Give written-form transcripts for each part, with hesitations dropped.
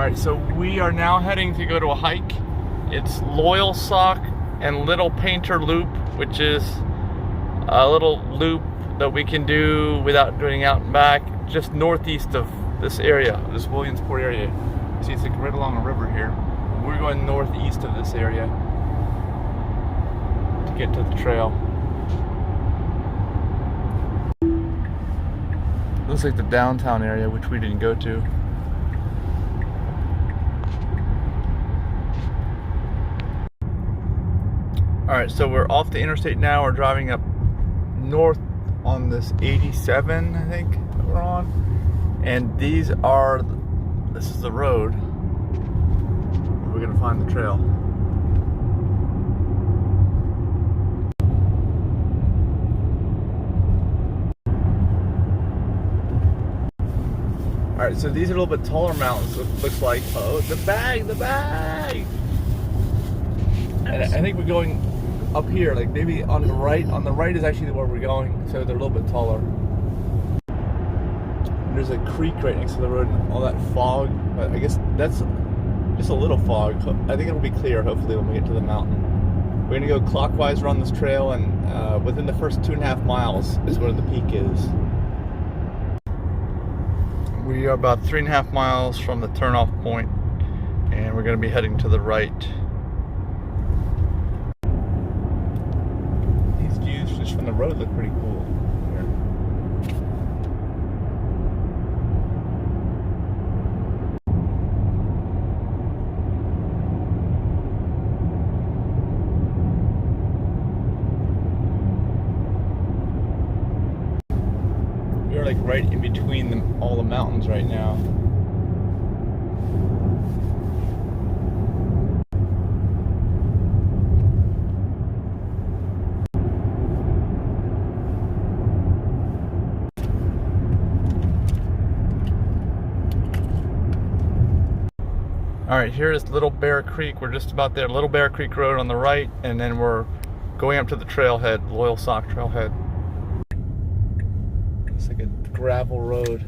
Alright, so we are now heading to go to a hike. It's Loyalsock and Little Painter Loop, which is a little loop that we can do without doing out and back, just northeast of this area, this Williamsport area. You see, it's like right along a river here. We're going northeast of this area to get to the trail. Looks like the downtown area, which we didn't go to. Alright, so we're off the interstate now. We're driving up north on this 87, I think, that we're on. And this is the road. We're gonna find the trail. Alright, so these are a little bit taller mountains, it looks like. Oh, the bag! And I think we're going up here, like maybe on the right. On the right is actually where we're going, so they're a little bit taller. And there's a creek right next to the road and all that fog, but I guess that's just a little fog. I think it'll be clear, hopefully, when we get to the mountain. We're gonna go clockwise around this trail, and within the first 2.5 miles is where the peak is. We are about 3.5 miles from the turnoff point, and we're gonna be heading to the right. Just from the road look pretty cool here. We're like right in between all the mountains right now. Alright, here is Little Bear Creek. We're just about there. Little Bear Creek Road on the right, and then we're going up to the trailhead, Loyalsock Trailhead. It's like a gravel road.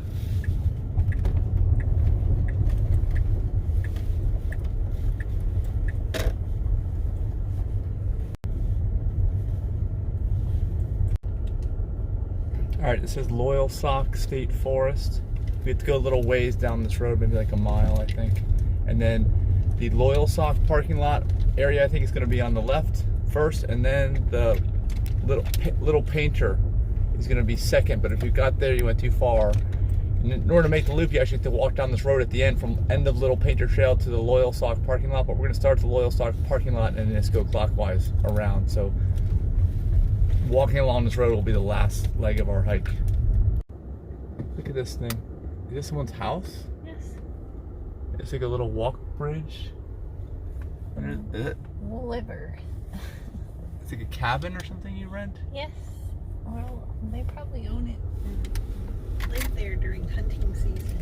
Alright, this is Loyalsock State Forest. We have to go a little ways down this road, maybe like a mile, I think. And then the Loyalsock parking lot area, I think, is going to be on the left first, and then the Little Painter is going to be second. But if you got there, you went too far. And in order to make the loop, you actually have to walk down this road at the end, from end of Little Painter Trail to the Loyalsock parking lot. But we're going to start at the Loyalsock parking lot and then just go clockwise around. So walking along this road will be the last leg of our hike. Look at this thing. Is this someone's house? It's like a little walk bridge. What is it? Liver. It's like a cabin or something you rent? Yes. Well, they probably own it and live there during hunting season.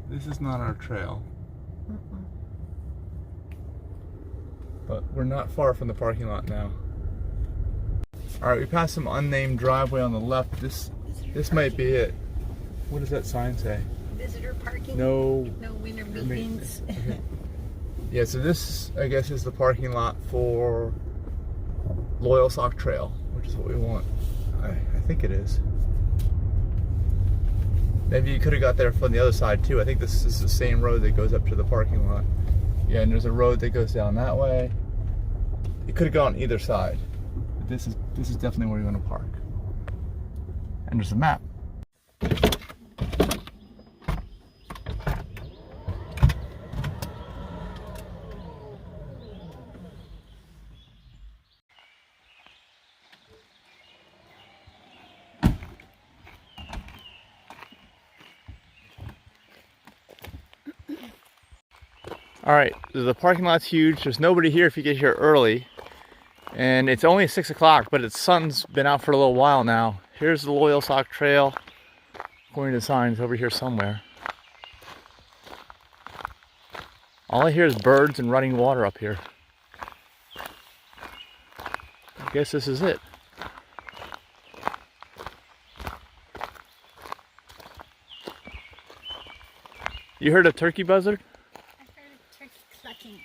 This is not our trail. But we're not far from the parking lot now. Alright, we passed some unnamed driveway on the left. This might be it. What does that sign say? Visitor parking? No winter meetings. Okay. Yeah, so this, I guess, is the parking lot for Loyalsock Trail, which is what we want. I think it is. Maybe you could have got there from the other side too. I think this is the same road that goes up to the parking lot. Yeah, and there's a road that goes down that way. You could have gone either side. But this is definitely where you want to park. And there's a map. Alright, the parking lot's huge. There's nobody here if you get here early. And it's only 6 o'clock, but the sun's been out for a little while now. Here's the Loyalsock Trail. According to the signs, over here somewhere. All I hear is birds and running water up here. I guess this is it. You heard a turkey buzzard? I heard a turkey clucking.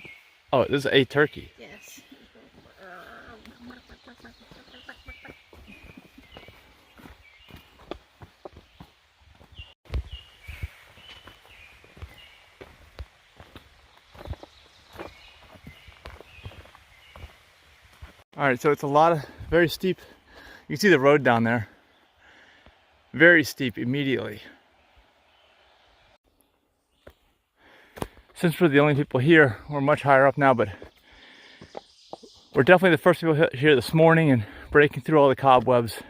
Oh, this is a turkey. Yes. All right, so it's a lot of very steep. You can see the road down there. Very steep immediately. Since we're the only people here, we're much higher up now, but we're definitely the first people here this morning and breaking through all the cobwebs.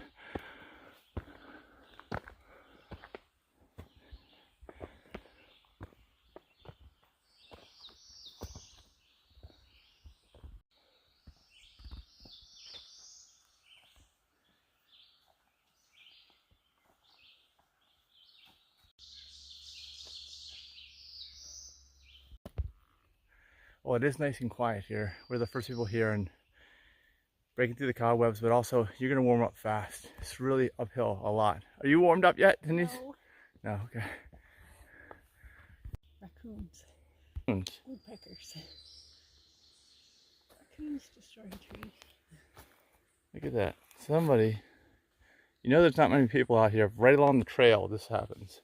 Well, it is nice and quiet here. We're the first people here and breaking through the cobwebs, but also you're gonna warm up fast. It's really uphill a lot. Are you warmed up yet, Denise? No. No, okay. Raccoons. Raccoons. Woodpeckers. Raccoons destroying trees. Look at that. Somebody, you know there's not many people out here. Right along the trail this happens.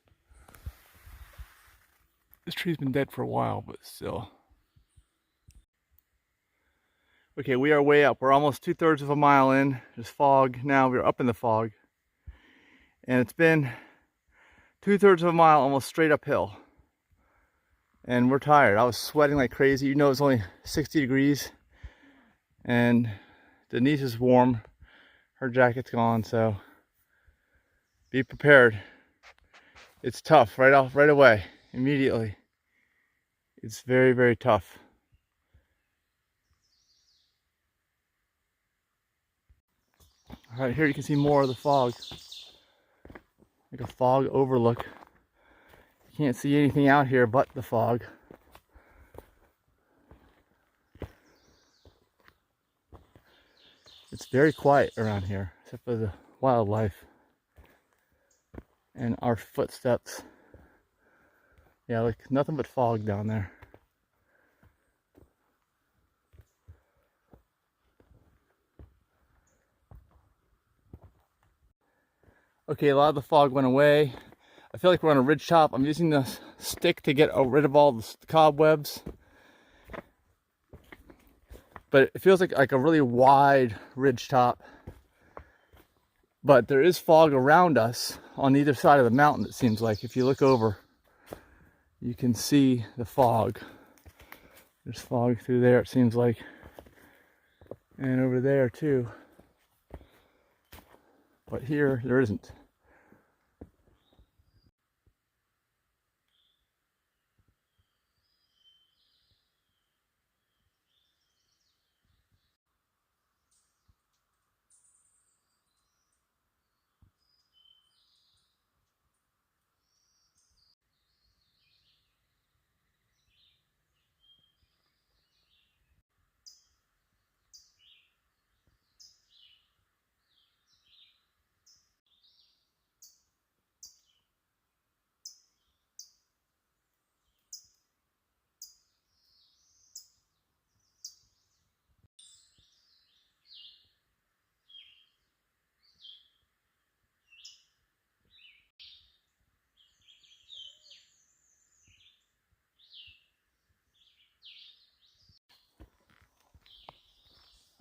This tree's been dead for a while, but still. Okay, we are way up. We're almost 2/3 of a mile in. There's fog now. We're up in the fog. And it's been 2/3 of a mile almost straight uphill. And we're tired. I was sweating like crazy. You know it's only 60 degrees. And Denise is warm. Her jacket's gone, so be prepared. It's tough right away, immediately. It's very, very tough. All right, here you can see more of the fog. Like a fog overlook. You can't see anything out here but the fog. It's very quiet around here, except for the wildlife and our footsteps. Yeah, like nothing but fog down there. Okay, a lot of the fog went away. I feel like we're on a ridge top. I'm using the stick to get rid of all the cobwebs. But it feels like a really wide ridge top. But there is fog around us on either side of the mountain, it seems like. If you look over, you can see the fog. There's fog through there, it seems like. And over there too. But here, there isn't.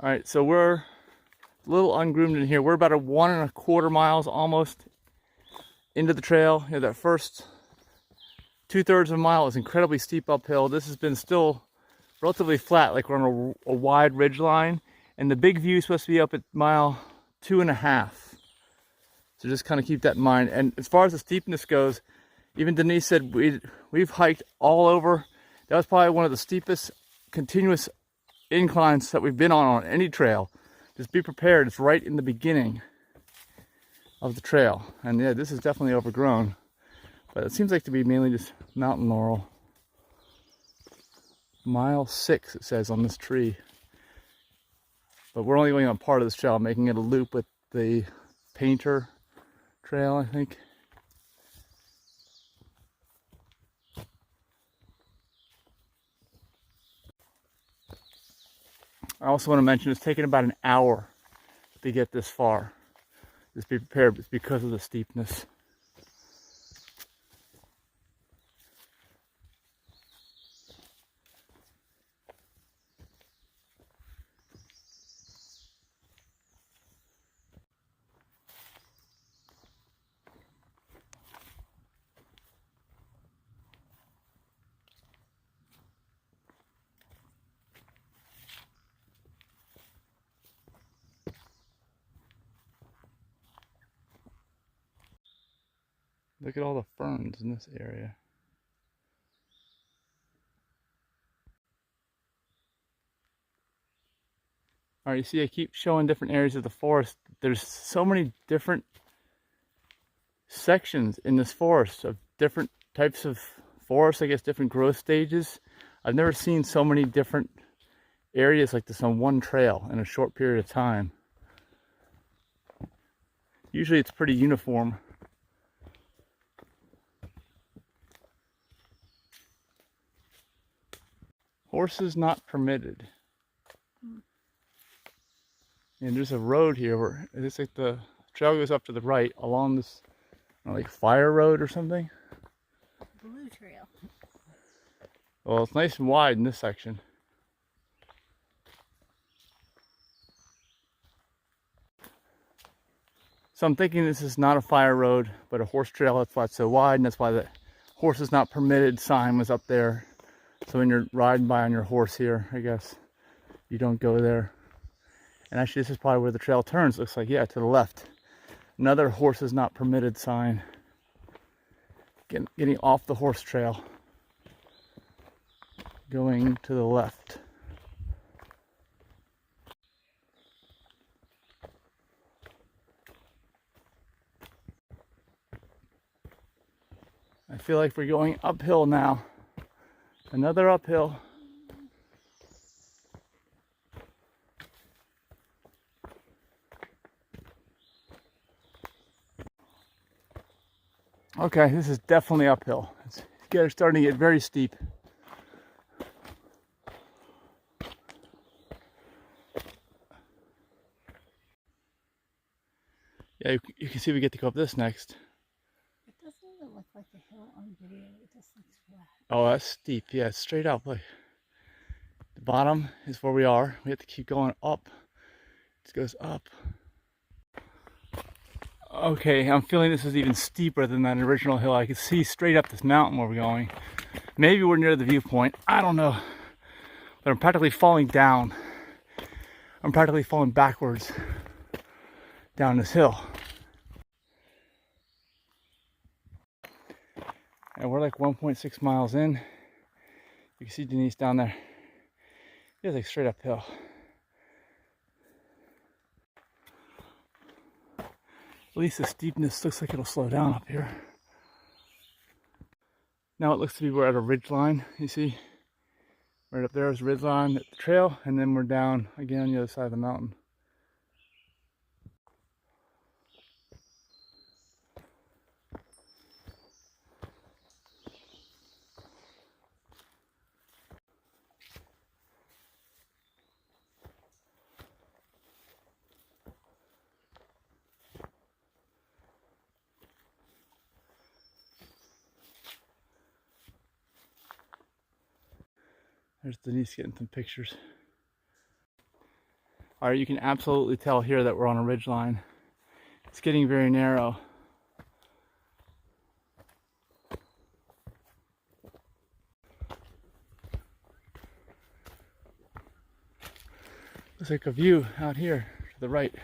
All right, so we're a little ungroomed in here. We're about 1¼ miles almost into the trail. You know, that first 2/3 of a mile is incredibly steep uphill. This has been still relatively flat, like we're on a wide ridge line. And the big view is supposed to be up at mile 2½. So just kind of keep that in mind. And as far as the steepness goes, even Denise said we've hiked all over. That was probably one of the steepest continuous inclines that we've been on any trail. Just be prepared. It's right in the beginning of the trail. And yeah, this is definitely overgrown. But it seems like to be mainly just mountain laurel. Mile 6 it says on this tree. But we're only going on part of this trail, making it a loop with the Painter Trail, I think. also want to mention it's taken about an hour to get this far. Just be prepared, it's because of the steepness. Look at all the ferns in this area. All right, you see I keep showing different areas of the forest. There's so many different sections in this forest of different types of forests, I guess different growth stages. I've never seen so many different areas like this on one trail in a short period of time. Usually it's pretty uniform. Horses not permitted. And there's a road here where it's like the trail goes up to the right along this like fire road or something. Blue trail. Well, it's nice and wide in this section. So I'm thinking this is not a fire road, but a horse trail. That's why it's so wide, and that's why the horses not permitted sign was up there. So when you're riding by on your horse here, I guess, you don't go there. And actually this is probably where the trail turns. Looks like, yeah, to the left. Another horses not permitted sign. Getting off the horse trail. Going to the left. I feel like we're going uphill now. Another uphill. Okay, this is definitely uphill. It's starting to get very steep. Yeah, you can see we get to go up this next. It doesn't even look like a hill on video. It just looks flat. Oh, that's steep. Yeah, it's straight up. Look. The bottom is where we are. We have to keep going up. It goes up. Okay, I'm feeling this is even steeper than that original hill. I can see straight up this mountain where we're going. Maybe we're near the viewpoint. I don't know. But I'm practically falling down. I'm practically falling backwards down this hill. And we're like 1.6 miles in. You can see Denise down there. It's like straight uphill. At least the steepness looks like it'll slow down up here. Now it looks to be we're at a ridge line. You see, right up there is a ridge line at the trail, and then we're down again on the other side of the mountain. There's Denise getting some pictures. All right, you can absolutely tell here that we're on a ridge line. It's getting very narrow. Looks like a view out here to the right.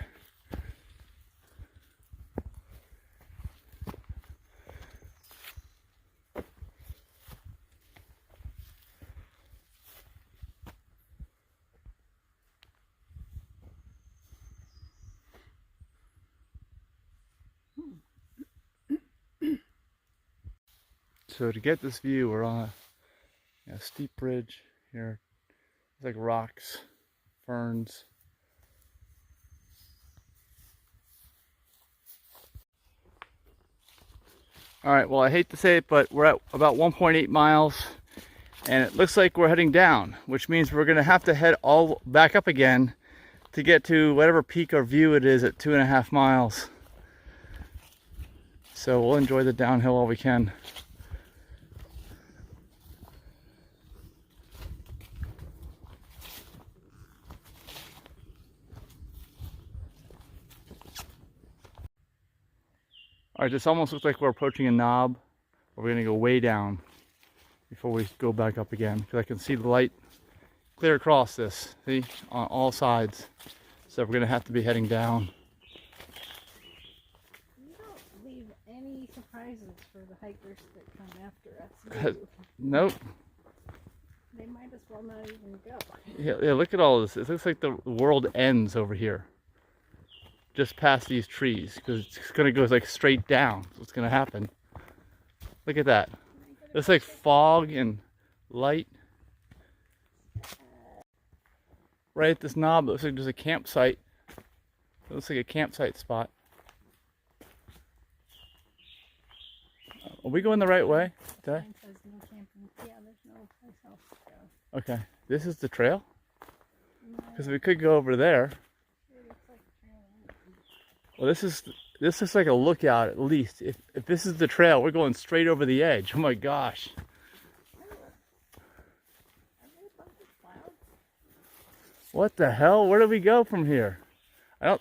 So to get this view, we're on a steep ridge here. It's like rocks, ferns. All right, well, I hate to say it, but we're at about 1.8 miles. And it looks like we're heading down, which means we're gonna have to head all back up again to get to whatever peak or view it is at 2.5 miles. So we'll enjoy the downhill while we can. All right, this almost looks like we're approaching a knob, but we're gonna go way down before we go back up again, because I can see the light clear across this, see, on all sides. So we're gonna have to be heading down. You don't leave any surprises for the hikers that come after us. Nope. They might as well not even go. Yeah, look at all this. It looks like the world ends over here. Just past these trees, because it's gonna go like straight down. That's what's gonna happen. Look at that. It's like fog and light. Right at this knob, it looks like there's a campsite. It looks like a campsite spot. Are we going the right way? Today? Sign says no camping. Yeah, there's no place else to go. Okay, this is the trail? No, Because we could go over there. it looks like a trail. Well, this is like a lookout at least. If this is the trail, we're going straight over the edge. Oh my gosh. Are there a bunch of clouds? What the hell? Where do we go from here? I don't...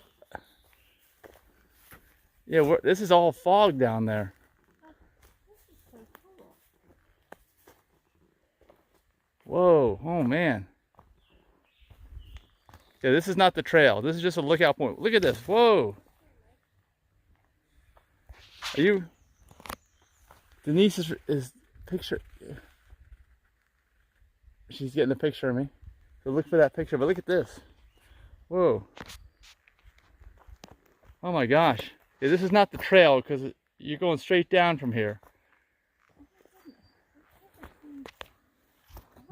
Yeah, this is all fog down there. This is so cool. Whoa, oh man. Yeah, this is not the trail. This is just a lookout point. Look at this, whoa. Are you... Denise is picture... She's getting a picture of me. So look for that picture, but look at this. Whoa. Oh my gosh. Yeah, this is not the trail because you're going straight down from here. I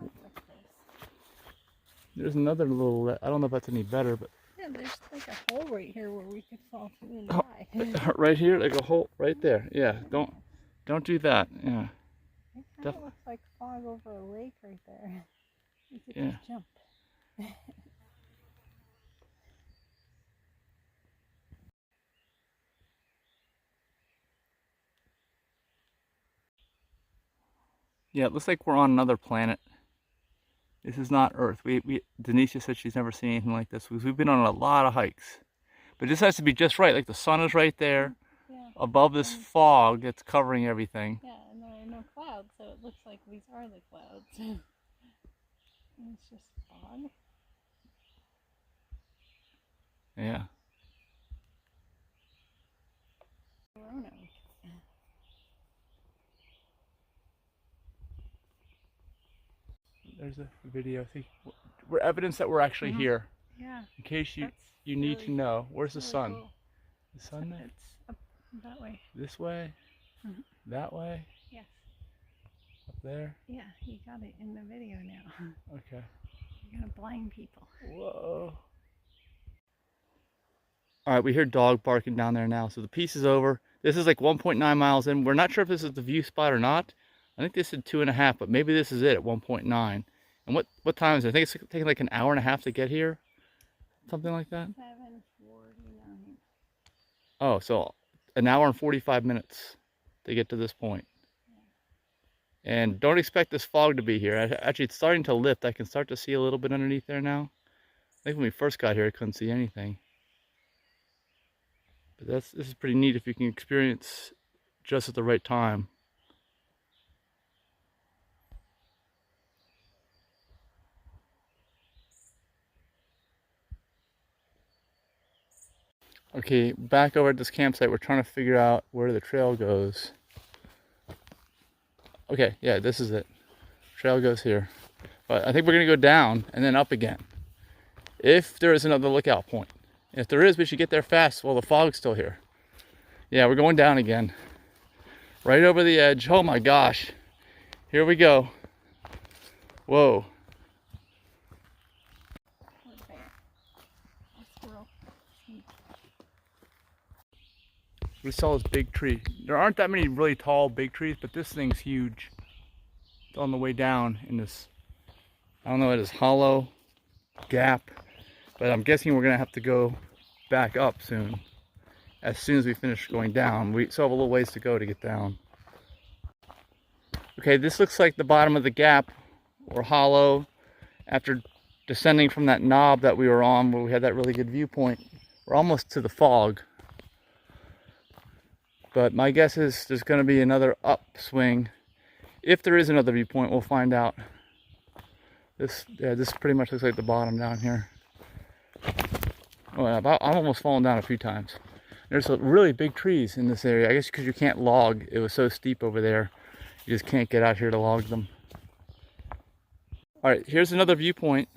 like this place. There's another little, I don't know if that's any better, but Yeah, there's like a hole right here where we could fall through and die. right here, like a hole right there. Yeah, don't do that. Yeah. It kind of looks like fog over a lake right there. You could Yeah. just jump. Yeah, it looks like we're on another planet. This is not Earth. Denise said she's never seen anything like this because we've been on a lot of hikes. But this has to be just right. Like the sun is right there Yeah. above this fog that's covering everything. Yeah, and there are no clouds, so it looks like these are the clouds. And it's just fog. Yeah. Roanoke. There's a video. See, we're evidence that we're actually here. Yeah. In case you That's need really- to know. Where's the really sun? cool. The sun there? It's up that way. This way? Mhm. That way? Yes. Up there? Yeah, you got it in the video now. Okay. You're gonna blind people. Whoa. All right, we hear dog barking down there now. So the piece is over. This is like 1.9 miles in. We're not sure if this is the view spot or not. I think this is 2.5, but maybe this is it at 1.9. And what time is it? I think it's taking like an hour and a half to get here. Something like that. 7:49. Oh, so an hour and 45 minutes to get to this point. And don't expect this fog to be here. Actually, it's starting to lift. I can start to see a little bit underneath there now. I think when we first got here, I couldn't see anything. But this is pretty neat if you can experience just at the right time. Okay, back over at this campsite, we're trying to figure out where the trail goes. Okay, yeah, this is it. Trail goes here. But I think we're gonna go down and then up again. If there is another lookout point. If there is, we should get there fast while the fog's still here. Yeah, we're going down again. Right over the edge. Oh my gosh. Here we go. Whoa. What bear? A squirrel. We saw this big tree. There aren't that many really tall big trees, but this thing's huge. on the way down in this, I don't know, it is hollow gap, but I'm guessing we're gonna have to go back up soon as we finish going down. We still have a little ways to go to get down. Okay, this looks like the bottom of the gap or hollow after descending from that knob that we were on where we had that really good viewpoint. We're almost to the fog. But my guess is there's going to be another upswing. If there is another viewpoint, we'll find out. This pretty much looks like the bottom down here. Oh, I'm almost fallen down a few times. There's really big trees in this area. I guess because you can't log. It was so steep over there. You just can't get out here to log them. All right, here's another viewpoint.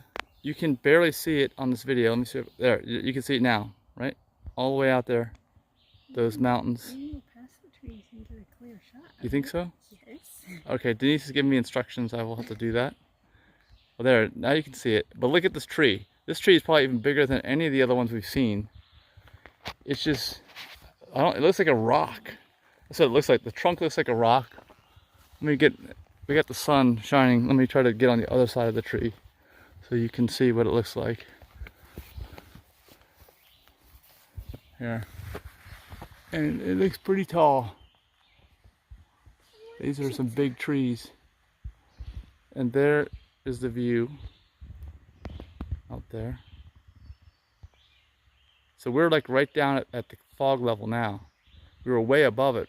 You can barely see it on this video. Let me see. There, you can see it now, right? All the way out there. Those mountains. Past the trees into a clear shot. You think so? Yes. Okay, Denise is giving me instructions. I will have to do that. Well, there, now you can see it. But look at this tree. This tree is probably even bigger than any of the other ones we've seen. It's just, it looks like a rock. That's what it looks like. The trunk looks like a rock. We got the sun shining. Let me try to get on the other side of the tree so you can see what it looks like. Here. And it looks pretty tall. These are some big trees. And there is the view out there. So we're like right down at the fog level now. We were way above it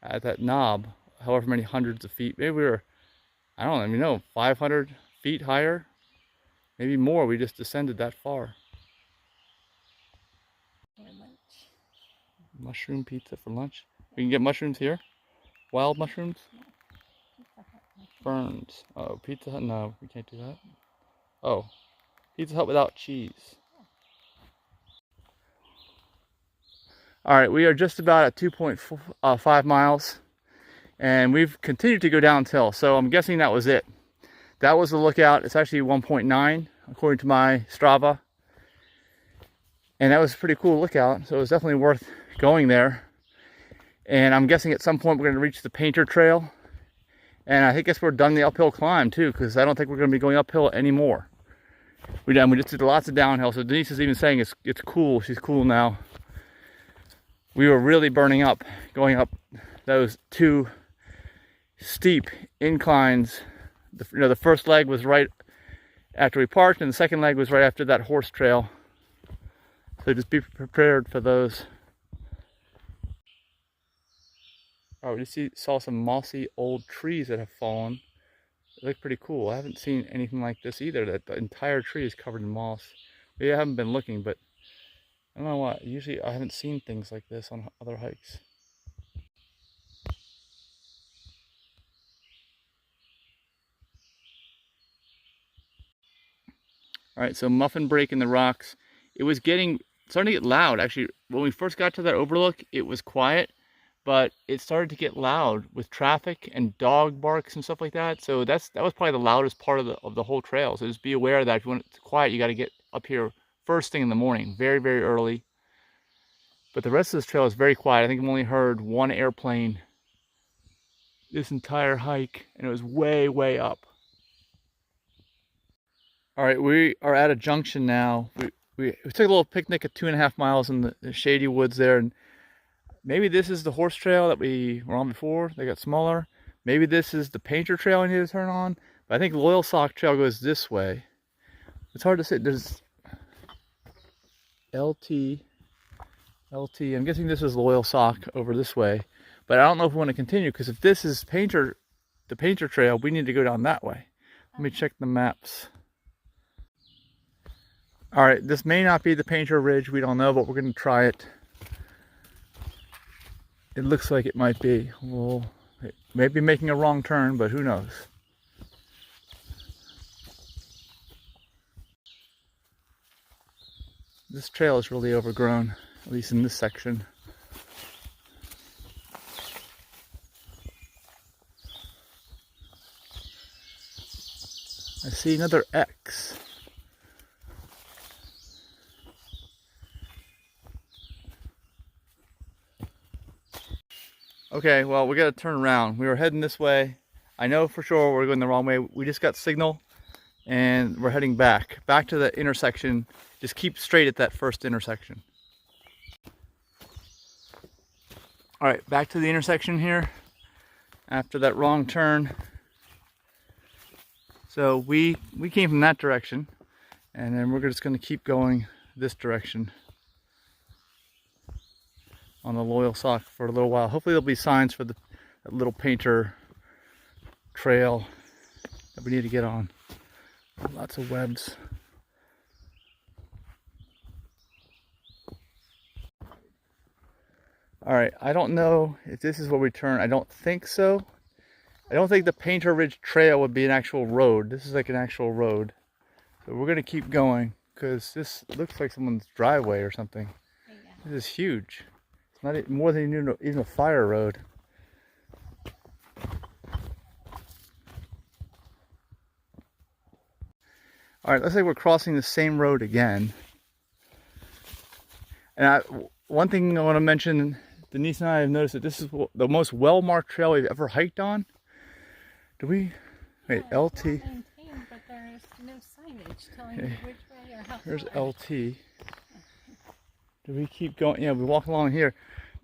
at that knob, however many hundreds of feet. Maybe we were, I don't even know, 500 feet higher? Maybe more. We just descended that far. For lunch. Mushroom pizza for lunch. We can get mushrooms here? Wild mushrooms? Pizza Hut mushroom. Ferns. Oh, Pizza Hut? No, we can't do that. Oh, Pizza Hut without cheese. All right, we are just about at 2.5 miles, and we've continued to go downhill. So I'm guessing that was it. That was the lookout. It's actually 1.9 according to my Strava, and that was a pretty cool lookout. So it was definitely worth going there. And I'm guessing at some point we're going to reach the Painter Trail, and I guess we're done the uphill climb too, because I don't think we're going to be going uphill anymore. We're done. We just did lots of downhill. So Denise is even saying it's cool. She's cool now. We were really burning up going up those two steep inclines. The first leg was right after we parked, and the second leg was right after that horse trail. So just be prepared for those. Oh, we just saw some mossy old trees that have fallen. They look pretty cool. I haven't seen anything like this either, that the entire tree is covered in moss. We haven't been looking, but I don't know why. Usually I haven't seen things like this on other hikes. All right, so muffin break in the rocks. It was starting to get loud. Actually, when we first got to that overlook, it was quiet, but it started to get loud with traffic and dog barks and stuff like that. So that was probably the loudest part of the whole trail. So just be aware that if you want it quiet, you got to get up here first thing in the morning, very, very early. But the rest of this trail is very quiet. I think I've only heard one airplane this entire hike, and it was way, way up. All right, we are at a junction now. We took a little picnic at 2.5 miles in the shady woods there, and maybe this is the horse trail that we were on before. They got smaller. Maybe this is the Painter Trail I need to turn on. But I think Loyalsock Trail goes this way. It's hard to say. There's LT. I'm guessing this is Loyalsock over this way. But I don't know if we want to continue, because if this is the Painter Trail, we need to go down that way. Let me check the maps. All right, this may not be the Painter Ridge. We don't know, but we're going to try it. It looks like it might be. We'll maybe making a wrong turn, but who knows? This trail is really overgrown, at least in this section. I see another X. Okay, well, we got to turn around. We were heading this way. I know for sure we're going the wrong way. We just got signal and we're heading back to the intersection. Just keep straight at that first intersection. All right, back to the intersection here after that wrong turn. So we came from that direction, and then we're just going to keep going this direction on the Loyalsock for a little while. Hopefully there'll be signs for that little painter trail that we need to get on. Lots of webs. All right, I don't know if this is where we turn. I don't think so. I don't think the Painter Ridge Trail would be an actual road. This is like an actual road. So we're gonna keep going because this looks like someone's driveway or something. Yeah. This is huge. It's not more than even a fire road. All right, looks like we're crossing the same road again. And one thing I want to mention, Denise and I have noticed that this is the most well-marked trail we've ever hiked on. Do we? Wait, yeah, LT. It's well maintained, but there's no signage telling you which way or how Here's far. LT. Do we keep going? Yeah, we walk along here.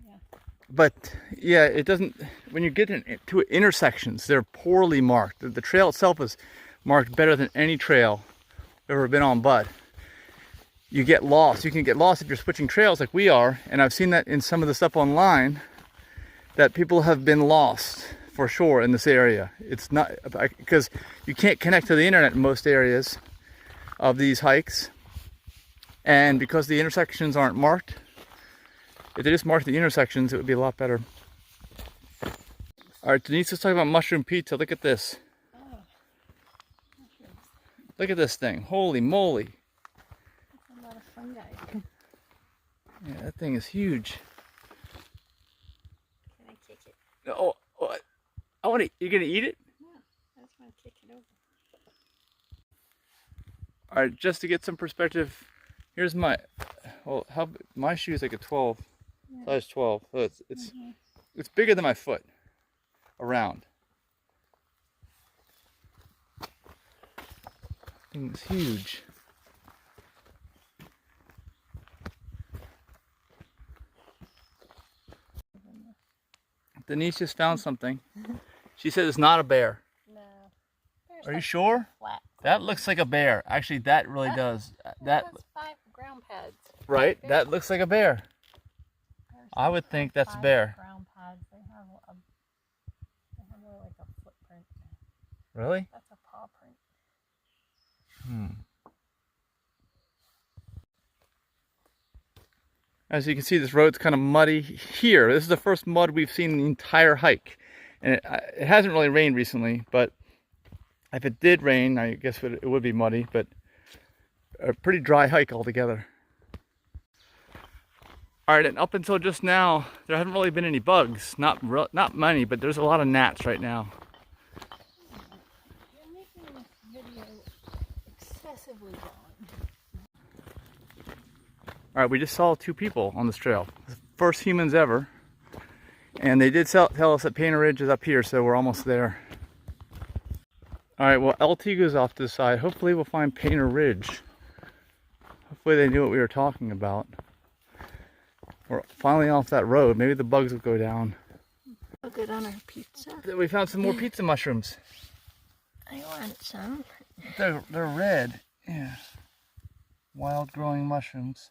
Yeah. But yeah, it doesn't. When you get into intersections, they're poorly marked. The trail itself is marked better than any trail I've ever been on, but you get lost. You can get lost if you're switching trails like we are, and I've seen that in some of the stuff online that people have been lost for sure in this area. It's not because you can't connect to the internet in most areas of these hikes, and because the intersections aren't marked. If they just marked the intersections, it would be a lot better. All right, Denise, let's talk about mushroom pizza. Look at this. Oh, mushrooms. Look at this thing. Holy moly. That's a lot of fungi. Yeah, that thing is huge. Can I kick it? Oh, what? I want to. You're gonna eat it? No, I just want to kick it over. All right, just to get some perspective, here's my. Well, my shoe is like a 12, Yeah. size 12. So it's bigger than my foot, around. Thing's huge. Denise just found something. She said it's not a bear. No. There's Are you like sure? flat. That looks like a bear. Actually, that really does. That That's 5 ground pads. right? That looks like a bear. I would think that's a 5 bear. ground pads. They have more like a footprint. Really? That's a paw print. As you can see, this road's kind of muddy here. This is the first mud we've seen the entire hike. And it hasn't really rained recently, but if it did rain, I guess it would be muddy, but a pretty dry hike altogether. All right, and up until just now, there haven't really been any bugs. Not many, but there's a lot of gnats right now. You're making this video excessively long. All right, we just saw 2 people on this trail. First humans ever. And they did tell us that Painter Ridge is up here, so we're almost there. All right, well, LT goes off to the side. Hopefully we'll find Painter Ridge. Hopefully they knew what we were talking about. We're finally off that road. Maybe the bugs will go down. I'll good on our pizza. We found some more pizza mushrooms. I want some. They're red. Yeah. Wild growing mushrooms.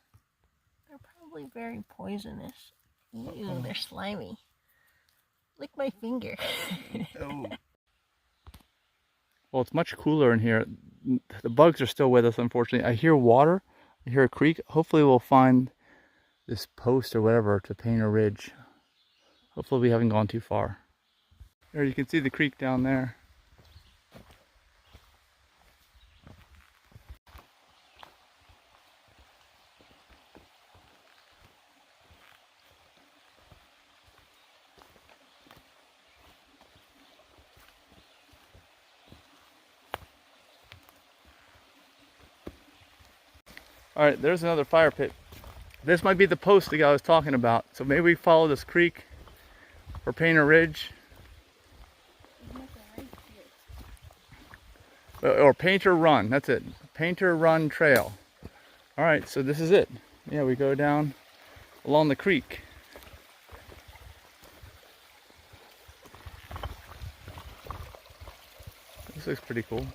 They're probably very poisonous. Ew, they're slimy. Lick my finger. Oh. Well, it's much cooler in here. The bugs are still with us, unfortunately. I hear water. I hear a creek. Hopefully we'll find this post or whatever to Painter Ridge. Hopefully we haven't gone too far. There you can see the creek down there. All right, there's another fire pit. This might be the post the guy was talking about. So maybe we follow this creek for Painter Ridge. Or Painter Run, that's it. Painter Run Trail. All right, so this is it. Yeah, we go down along the creek. This looks pretty cool.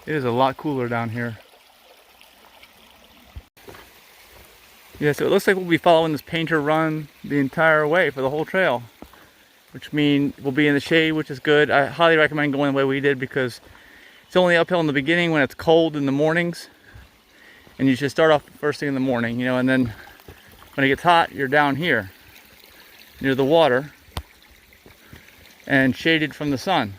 It is a lot cooler down here. Yeah, so it looks like we'll be following this Painter Run the entire way for the whole trail, which means we'll be in the shade, which is good. I highly recommend going the way we did because it's only uphill in the beginning when it's cold in the mornings, and you should start off first thing in the morning, you know, and then when it gets hot, you're down here near the water and shaded from the sun.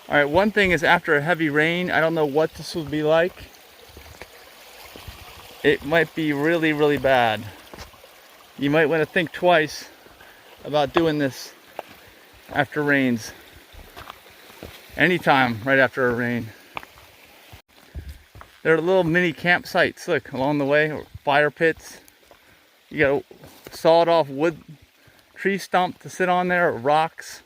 All right, one thing is after a heavy rain, I don't know what this will be like. It might be really, really bad. You might want to think twice about doing this after rains. Anytime right after a rain. There are little mini campsites, look, along the way, or fire pits. You got a sawed off wood tree stump to sit on there, or rocks.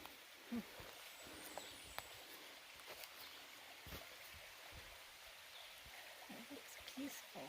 Peaceful.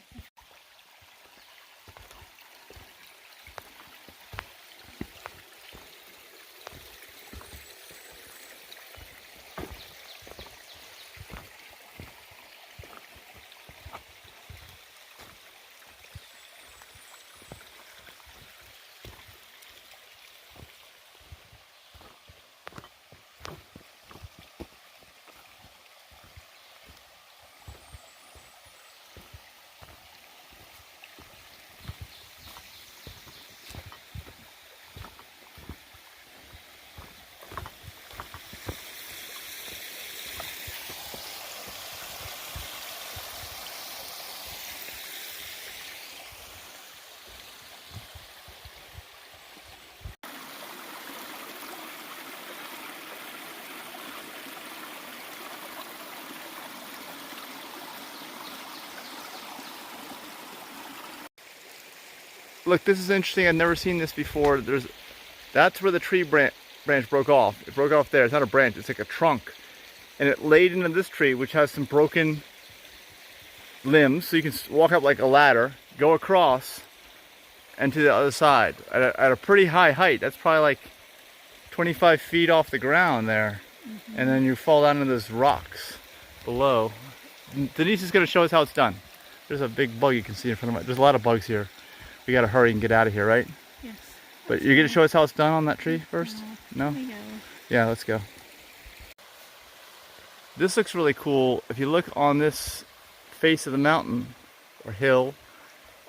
Look, this is interesting. I've never seen this before. That's where the tree branch broke off. It broke off there. It's not a branch, it's like a trunk. And it laid into this tree, which has some broken limbs. So you can walk up like a ladder, go across, and to the other side at a pretty high height. That's probably like 25 feet off the ground there. Mm-hmm. And then you fall down into those rocks below. Denise is going to show us how it's done. There's a big bug you can see in front of me. There's a lot of bugs here. We got to hurry and get out of here, right? Yes. But you're going to show us how it's done on that tree first? No? Yeah, let's go. This looks really cool. If you look on this face of the mountain or hill,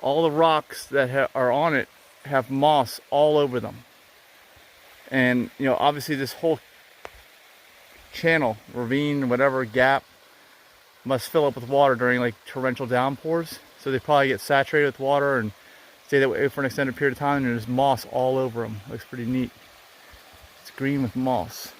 all the rocks that are on it have moss all over them. And, you know, obviously this whole channel, ravine, whatever, gap, must fill up with water during like torrential downpours. So they probably get saturated with water and stay that way for an extended period of time, and there's moss all over them. Looks pretty neat. It's green with moss.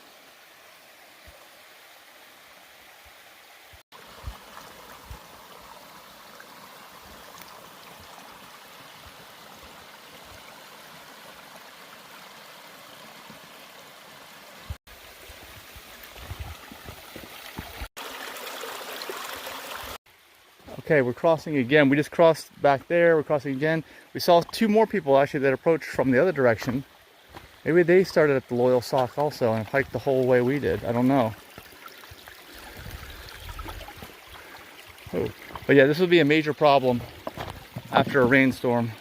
Okay, we're crossing again. We just crossed back there. We're crossing again. We saw two more people actually that approached from the other direction. Maybe they started at the Loyalsock also and hiked the whole way we did. I don't know. Oh. But yeah, this will be a major problem after a rainstorm.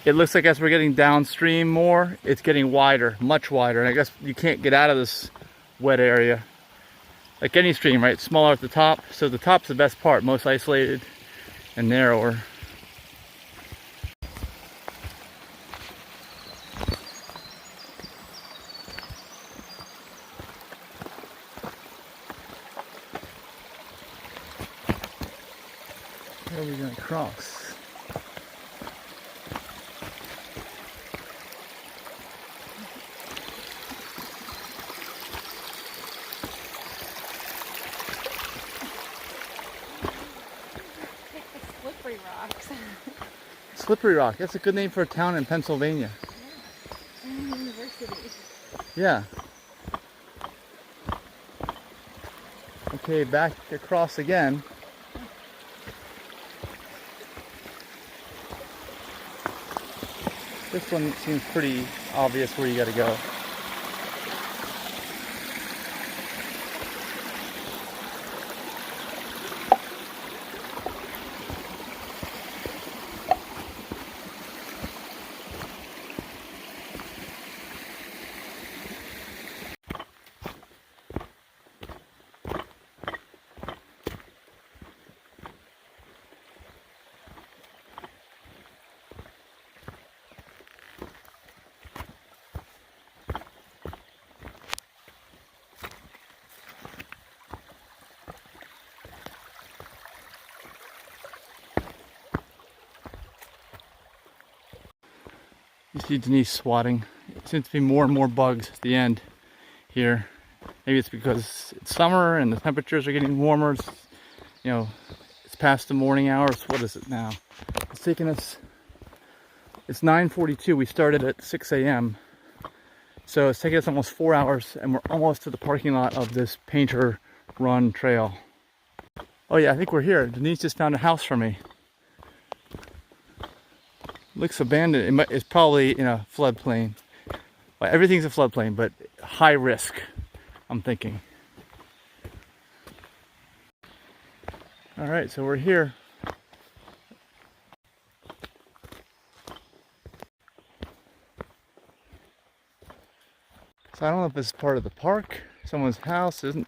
It looks like as we're getting downstream more, it's getting wider, much wider. And I guess you can't get out of this wet area. Like any stream, right? It's smaller at the top. So the top's the best part, most isolated and narrower. rocks. Slippery rocks. Slippery Rock, that's a good name for a town in Pennsylvania. Yeah. And university. Yeah. Okay, back across again. This one seems pretty obvious where you gotta go. You see Denise swatting. It seems to be more and more bugs at the end here. Maybe it's because it's summer and the temperatures are getting warmer. It's, you know, it's past the morning hours. What is it now? It's taking us, it's 9:42. We started at 6 a.m. So it's taking us almost 4 hours and we're almost to the parking lot of this Painter Run trail. Oh yeah, I think we're here. Denise just found a house for me. Looks abandoned. It's probably in a floodplain. Well, everything's a floodplain, but high risk, I'm thinking. All right, so we're here. So I don't know if this is part of the park, someone's house. Isn't,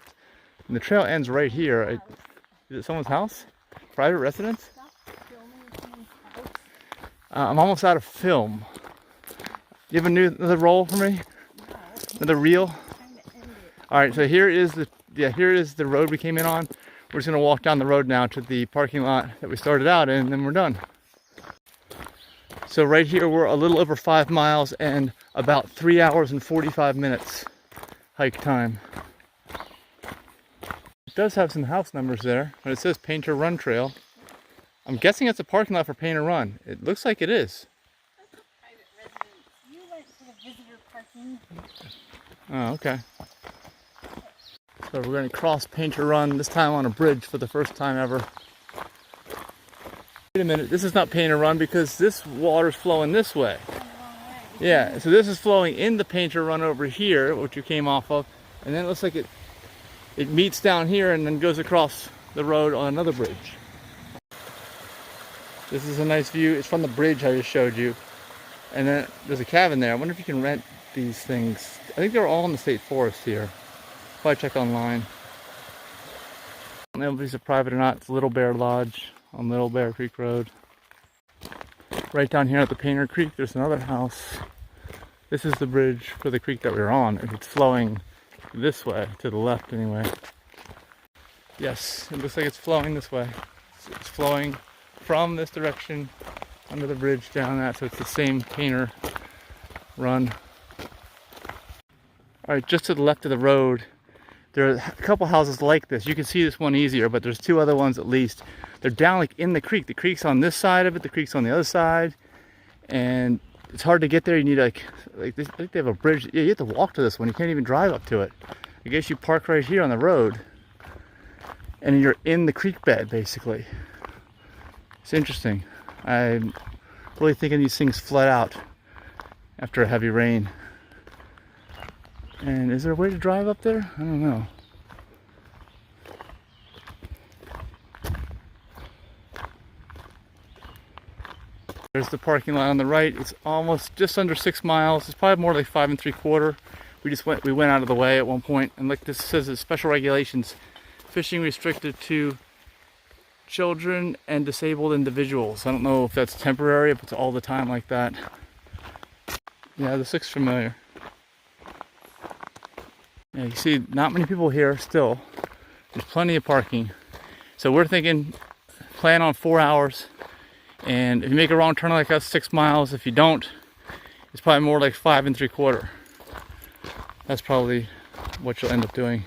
and the trail ends right here. Is it someone's house? Private residence? I'm almost out of film. You have another roll for me? Another reel? All right, so here is the road we came in on. We're just gonna walk down the road now to the parking lot that we started out in, and then we're done. So right here, we're a little over 5 miles and about 3 hours and 45 minutes hike time. It does have some house numbers there, but it says Painter Run Trail. I'm guessing it's a parking lot for Painter Run. It looks like it is. That's a private residence. You went to the visitor parking. Oh, okay. So we're going to cross Painter Run, this time on a bridge for the first time ever. Wait a minute, this is not Painter Run because this water's flowing this way. Yeah, so this is flowing in the Painter Run over here, which you came off of, and then it looks like it meets down here and then goes across the road on another bridge. This is a nice view. It's from the bridge I just showed you. And then there's a cabin there. I wonder if you can rent these things. I think they're all in the state forest here. Probably check online. I don't know if these are private or not. It's Little Bear Lodge on Little Bear Creek Road. Right down here at the Painter Creek, there's another house. This is the bridge for the creek that we were on. It's flowing this way, to the left anyway. Yes, it looks like it's flowing this way. It's flowing from this direction under the bridge down that, so it's the same Painter Run. All right, just to the left of the road, there are a couple houses like this. You can see this one easier, but there's 2 other ones at least. They're down like in the creek. The creek's on this side of it, the creek's on the other side, and it's hard to get there. You need like this, I think they have a bridge. Yeah, you have to walk to this one. You can't even drive up to it. I guess you park right here on the road, and you're in the creek bed basically. It's interesting. I'm really thinking these things flood out after a heavy rain. And is there a way to drive up there? I don't know. There's the parking lot on the right. It's almost just under 6 miles. It's probably more like 5 3/4. We went out of the way at one point, and like this says, it's special regulations. Fishing restricted to children and disabled individuals. I don't know if that's temporary, if it's all the time like that. Yeah, this looks familiar. Yeah, you see not many people here still. There's plenty of parking. So we're thinking, plan on 4 hours And if you make a wrong turn like us, 6 miles. If you don't, it's probably more like 5 3/4. That's probably what you'll end up doing.